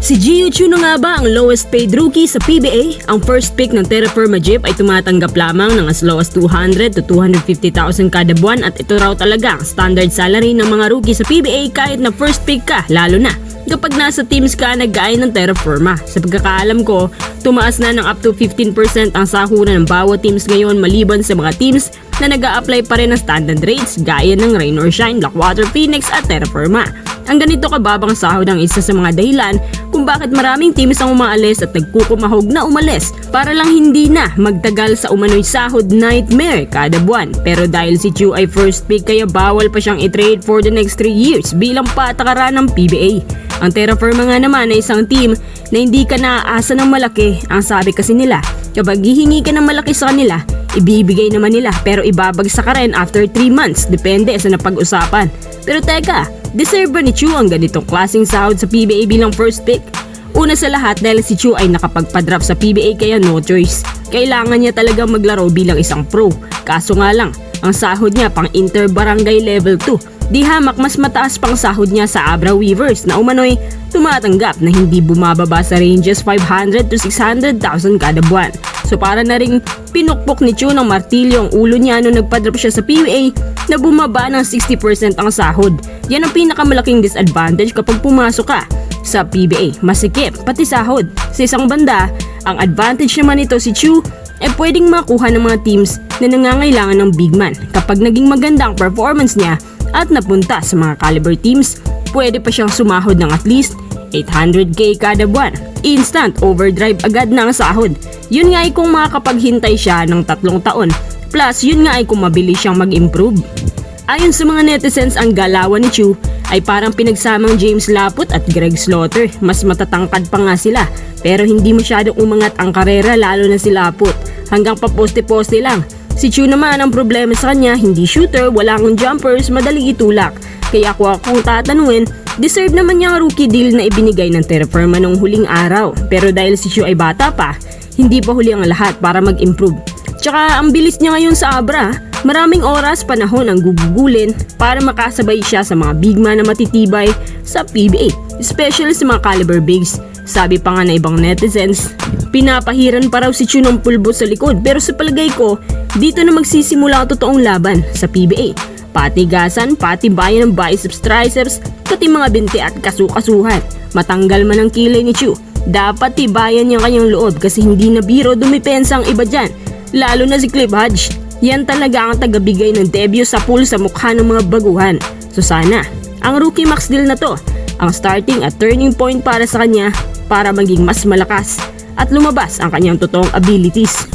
Si Gio Chu na nga ba ang lowest paid rookie sa PBA? Ang first pick ng Terra Firma Jeep ay tumatanggap lamang ng as low as 200 to 250,000 kada buwan at ito raw talaga ang standard salary ng mga rookie sa PBA kahit na first pick ka, lalo na kapag nasa teams ka na gaya ng Terra Firma. Sa pagkakaalam ko, tumaas na ng up to 15% ang sahuran ng bawat teams ngayon maliban sa mga teams na nag-a-apply pa rin ng standard rates gaya ng Rain or Shine, Blackwater Phoenix at Terra Firma. Ang ganito kababang sahod ang isa sa mga dahilan kung bakit maraming teams ang umaalis at nagkukumahog na umalis para lang hindi na magtagal sa umano'y sahod nightmare kada buwan. Pero dahil si Chu ay first pick kaya bawal pa siyang i-trade for the next 3 years bilang patakaran ng PBA. Ang Terra Firma nga naman ay isang team na hindi ka naaasa ng malaki. Ang sabi kasi nila, kapag hihingi ka ng malaki sa kanila, ibibigay naman nila pero ibabagsak ka rin after 3 months depende sa napag-usapan. Pero teka, deserve ba ni Chu ang ganitong klaseng sahod sa PBA bilang first pick? Una sa lahat dahil si Chu ay nakapagpa-draft sa PBA kaya no choice. Kailangan niya talagang maglaro bilang isang pro. Kaso nga lang, ang sahod niya pang inter-barangay level 2. Di hamak mas mataas pang sahod niya sa Abra Weavers na umano'y tumatanggap na hindi bumababa sa ranges 500 to 600,000 kada buwan. So para na ring pinukpok ni Chu ng martilyo ang ulo niya nung nagpa-drop siya sa PBA na bumaba ng 60% ang sahod. Yan ang pinakamalaking disadvantage kapag pumasok ka sa PBA. Masikip, pati sahod. Sa isang banda, ang advantage naman nito si Chu ay pwedeng makuha ng mga teams na nangangailangan ng big man. Kapag naging maganda ang performance niya at napunta sa mga caliber teams, pwede pa siyang sumahod ng at least 800k kada buwan. Instant overdrive agad na ang sahod. Yun nga ay kung makakapaghintay siya ng 3 taon. Plus yun nga ay kung mabilis siyang mag-improve. Ayon sa mga netizens, ang galawan ni Chu ay parang pinagsamang James Laput at Greg Slaughter. Mas matatangkad pa nga sila pero hindi masyadong umangat ang karera lalo na si Laput. Hanggang paposte-poste lang. Si Chu naman ang problema sa kanya, hindi shooter, wala akong jumpers, madaling itulak. Kaya kung tatanungin, deserve naman niya ang rookie deal na ibinigay ng Terra Firma noong huling araw. Pero dahil si Chu ay bata pa, hindi pa huli ang lahat para mag-improve. Tsaka ang bilis niya ngayon sa Abra, maraming oras panahon ang gugugulin para makasabay siya sa mga big man na matitibay sa PBA, especially sa mga caliber bigs. Sabi pa nga na ibang netizens, pinapahiran pa raw si Chu ng pulbo sa likod pero sa palagay ko, dito na magsisimula ang totoong laban sa PBA. Patigasan, patibayan ng biceps, triceps, pati mga binti at kasukasuhan. Matanggal man ang kilay ni Chu, dapat tibayan niya kanyang loob kasi hindi na biro dumipensa ang iba dyan. Lalo na si Cliff Hodge, yan talaga ang tagabigay ng debut sa pool sa mukha ng mga baguhan. So sana, ang rookie max deal na to, ang starting at turning point para sa kanya para maging mas malakas at lumabas ang kanyang totoong abilities.